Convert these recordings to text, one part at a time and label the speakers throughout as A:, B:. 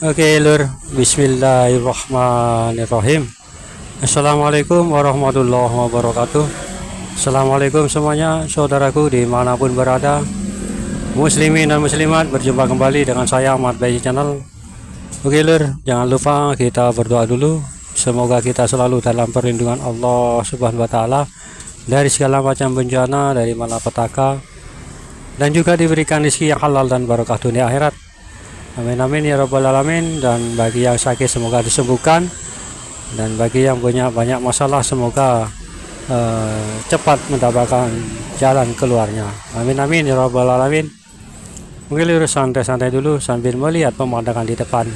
A: Oke lur, bismillahirrahmanirrahim. Assalamualaikum warahmatullahi wabarakatuh. Assalamualaikum semuanya, saudaraku dimanapun berada, muslimin dan muslimat. Berjumpa kembali dengan saya Ahmad Bayi Channel. Oke lur, jangan lupa kita berdoa dulu. Semoga kita selalu dalam perlindungan Allah Subhanahu wa Ta'ala dari segala macam bencana, dari malapetaka, dan juga diberikan rezeki yang halal dan barokah dunia akhirat. Amin amin ya rabbal alamin. Dan bagi yang sakit semoga disembuhkan, dan bagi yang punya banyak masalah semoga cepat mendapatkan jalan keluarnya. Amin amin ya rabbal alamin. Mungkin lurus santai-santai dulu sambil melihat pemandangan di depan.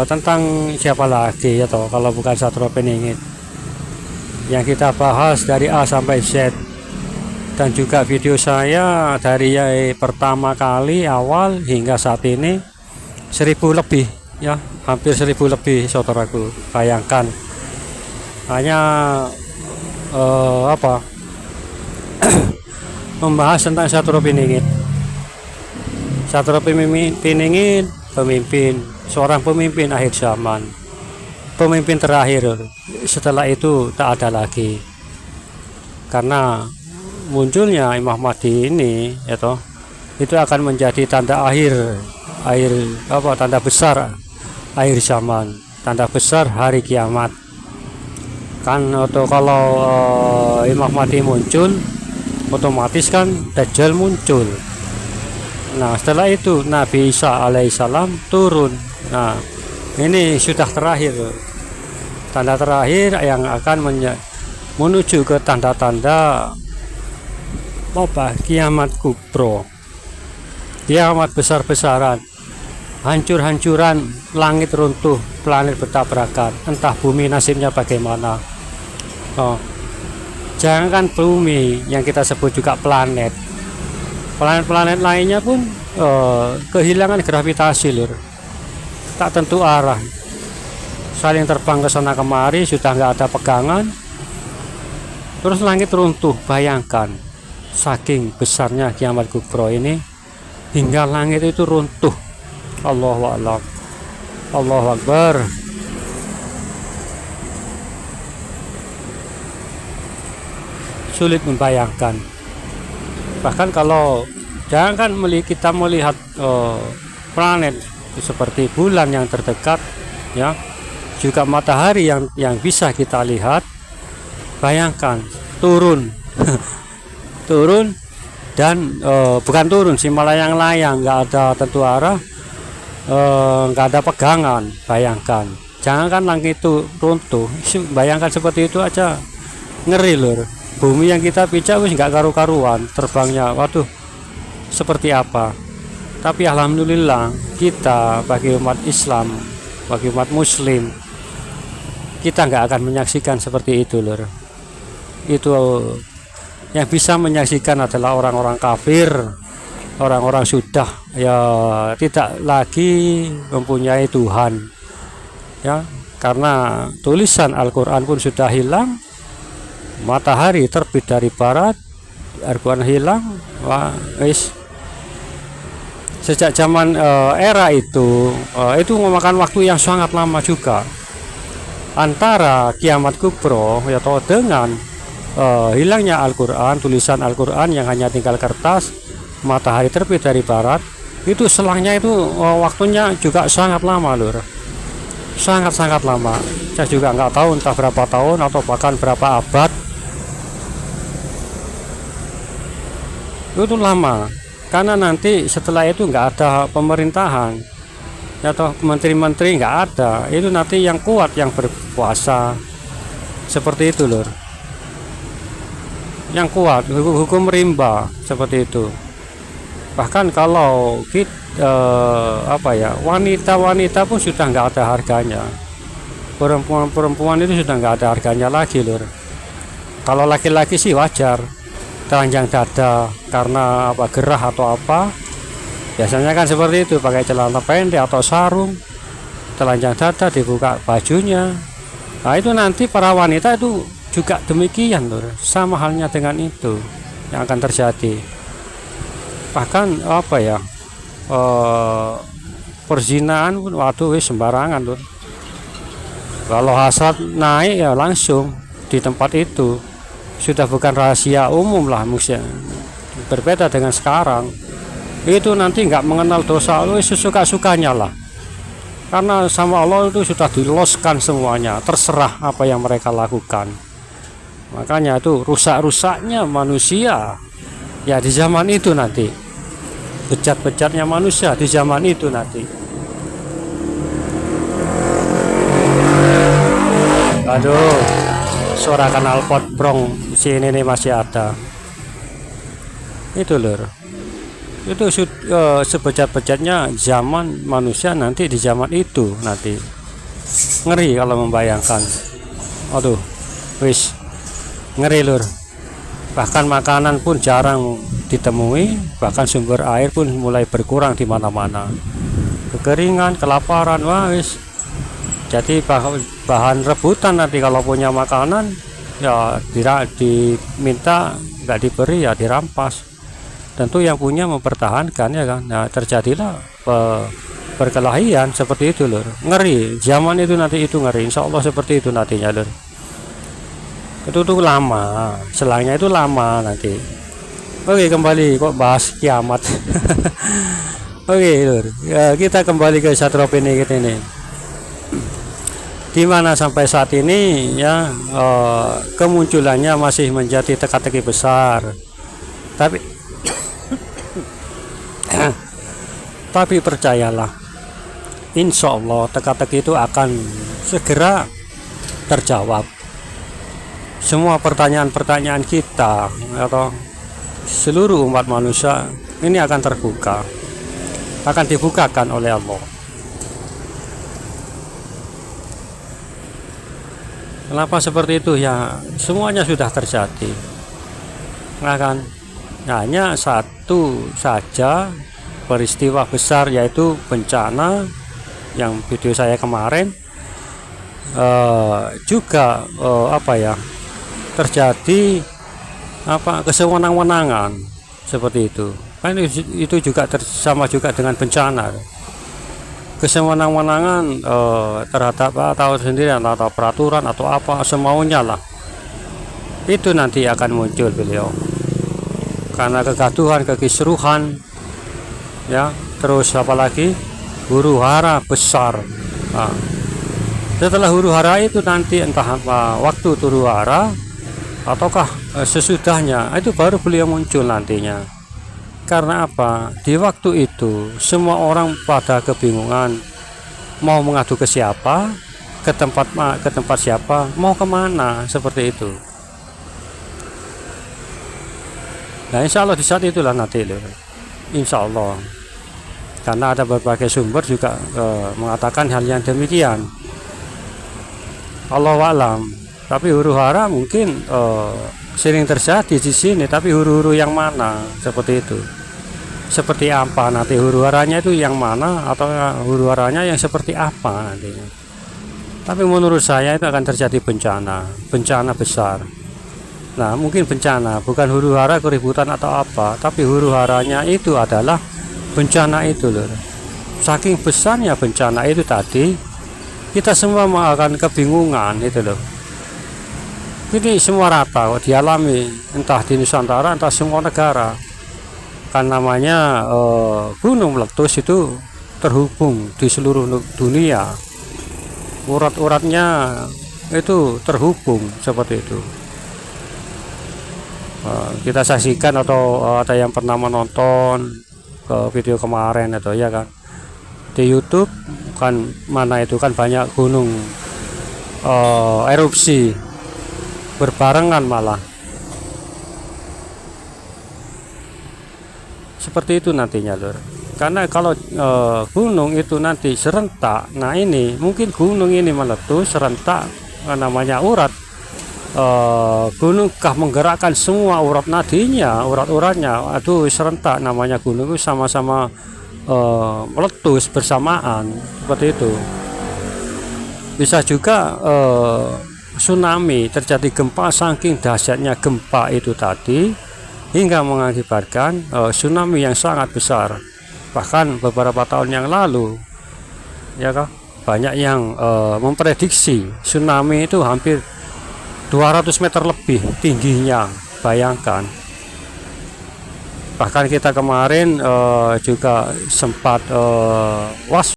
A: Tentang siapa lagi ya toh kalau bukan Satrio Piningit yang kita bahas dari A sampai Z, dan juga video saya dari pertama kali awal hingga saat ini 1000 lebih ya, hampir 1000 lebih saudaraku. Bayangkan hanya membahas tentang Satrio Piningit. Satrio Piningit pemimpin, seorang pemimpin akhir zaman, pemimpin terakhir. Setelah itu tak ada lagi, karena munculnya Imam Mahdi ini ya toh, itu akan menjadi tanda tanda besar akhir zaman, tanda besar hari kiamat kan. Atau kalau Imam Mahdi muncul, otomatis kan Dajjal muncul. Nah setelah itu Nabi Isa alaihissalam turun. Nah ini sudah terakhir, tanda terakhir yang akan menuju ke tanda-tanda kiamat kubro, kiamat besar-besaran, hancur-hancuran, langit runtuh, planet bertabrakan, entah bumi nasibnya bagaimana. Jangan bumi yang kita sebut juga planet lainnya pun kehilangan gravitasi lur, tak tentu arah, saling terbang ke sana kemari, sudah nggak ada pegangan, terus langit runtuh. Bayangkan saking besarnya kiamat kubro ini hingga langit itu runtuh. Allahu a'lam, Allahu akbar. Sulit membayangkan. Bahkan kalau jangan kita melihat planet seperti bulan yang terdekat ya, juga matahari yang bisa kita lihat. Bayangkan turun turun dan bukan turun sih, malah yang layang, nggak ada tentu arah, nggak ada pegangan. Bayangkan, jangankan langit itu runtuh, bayangkan seperti itu aja ngeri lur. Bumi yang kita pijak wis nggak karu-karuan terbangnya, waduh seperti apa. Tapi alhamdulillah kita bagi umat Islam, bagi umat muslim, kita nggak akan menyaksikan seperti itu lur. Itu yang bisa menyaksikan adalah orang-orang kafir, orang-orang sudah ya tidak lagi mempunyai Tuhan ya, karena tulisan Al-Quran pun sudah hilang. Matahari terbit dari barat, Al-Quran hilang. Wah, guys, sejak zaman era itu memakan waktu yang sangat lama juga antara kiamat kubro ya toh dengan hilangnya Al-Quran, tulisan Al-Quran yang hanya tinggal kertas. Matahari terbit dari barat, itu selangnya itu waktunya juga sangat lama lur, sangat-sangat lama. Saya juga nggak tahu entah berapa tahun atau bahkan berapa abad. Itu lama, karena nanti setelah itu nggak ada pemerintahan atau menteri-menteri, nggak ada. Itu nanti yang kuat yang berkuasa, seperti itu lur, yang kuat, hukum rimba seperti itu. Bahkan kalau wanita pun sudah nggak ada harganya. Perempuan itu sudah nggak ada harganya lagi lur. Kalau laki-laki sih wajar telanjang dada karena gerah atau apa, biasanya kan seperti itu, pakai celana pendek atau sarung, telanjang dada, dibuka bajunya. Nah itu nanti para wanita itu juga demikian lur, sama halnya dengan itu yang akan terjadi. Bahkan perzinaan pun waduh wis sembarangan lur. Kalau hasrat naik ya langsung di tempat itu, sudah bukan rahasia umum lah maksudnya. Berbeda dengan sekarang, itu nanti nggak mengenal dosa, lu sesuka-sukanya lah, karena sama Allah itu sudah diloskan semuanya, terserah apa yang mereka lakukan. Makanya itu rusak-rusaknya manusia ya di zaman itu nanti, bejat-bejatnya manusia di zaman itu nanti. Aduh, suara knalpot brong sini nih masih ada. Itu lur, itu sebejat-bejatnya zaman manusia nanti di zaman itu nanti. Ngeri kalau membayangkan. Aduh, wis ngeri lur. Bahkan makanan pun jarang ditemui, bahkan sumber air pun mulai berkurang di mana-mana. Kekeringan, kelaparan, wah wis. Jadi bahan rebutan nanti kalau punya makanan ya diminta, nggak diberi ya dirampas. Tentu yang punya mempertahankan ya kan. Nah, terjadilah perkelahian seperti itu lur. Ngeri zaman itu nanti, itu ngeri. Insya Allah seperti itu nantinya lur. Itu tuh lama, selangnya itu lama nanti. Oke, kembali kok bahas kiamat. Oke lur, ya, kita kembali ke satrop ini kita ini. Di mana sampai saat ini ya kemunculannya masih menjadi teka-teki besar. Tapi percayalah, insya Allah teka-teki itu akan segera terjawab. Semua pertanyaan-pertanyaan kita atau seluruh umat manusia ini akan terbuka, akan dibukakan oleh Allah. Kenapa seperti itu ya? Semuanya sudah terjadi. Nah kan, hanya satu saja peristiwa besar, yaitu bencana yang video saya kemarin juga terjadi kesewenang-wenangan seperti itu kan. Itu juga sama juga dengan bencana, kesewenang-wenangan terhadap atau sendirian atau peraturan atau apa semaunya lah, itu nanti akan muncul beliau karena kegaduhan, kekisruhan ya. Terus apalagi huru-hara besar. Nah, setelah huru-hara itu nanti entah apa waktu huru-hara ataukah sesudahnya, itu baru beliau muncul nantinya. Karena apa? Di waktu itu semua orang pada kebingungan, mau mengadu ke siapa, ke tempat siapa, mau kemana, seperti itu. Nah, insya Allah di saat itulah nanti loh, insya Allah, karena ada berbagai sumber juga mengatakan hal yang demikian. Allah alam. Tapi huru-hara mungkin sering terjadi di sini, tapi huru-huru yang mana seperti itu, seperti apa nanti huru-haranya itu yang mana, atau huru-haranya yang seperti apa nantinya. Tapi menurut saya itu akan terjadi bencana besar. Nah, mungkin bencana bukan huru-hara keributan atau apa, tapi huru-haranya itu adalah bencana itu loh. Saking besarnya bencana itu tadi, kita semua akan kebingungan itu loh. Ini semua rata kok dialami, entah di Nusantara entah semua negara. Kan namanya gunung meletus itu terhubung di seluruh dunia, urat-uratnya itu terhubung seperti itu. Kita saksikan atau ada yang pernah menonton ke video kemarin itu ya kan, di YouTube kan, mana itu kan banyak gunung erupsi berbarengan malah. Seperti itu nantinya lur. Karena kalau gunung itu nanti serentak, nah ini mungkin gunung ini meletus serentak, namanya urat. Gunungkah menggerakkan semua urat nadinya, urat-uratnya, aduh serentak, namanya gunung itu sama-sama meletus bersamaan seperti itu. Bisa juga tsunami, terjadi gempa, saking dahsyatnya gempa itu tadi hingga mengakibatkan tsunami yang sangat besar. Bahkan beberapa tahun yang lalu ya kan? Banyak yang memprediksi tsunami itu hampir 200 meter lebih tingginya, bayangkan. Bahkan kita kemarin juga sempat was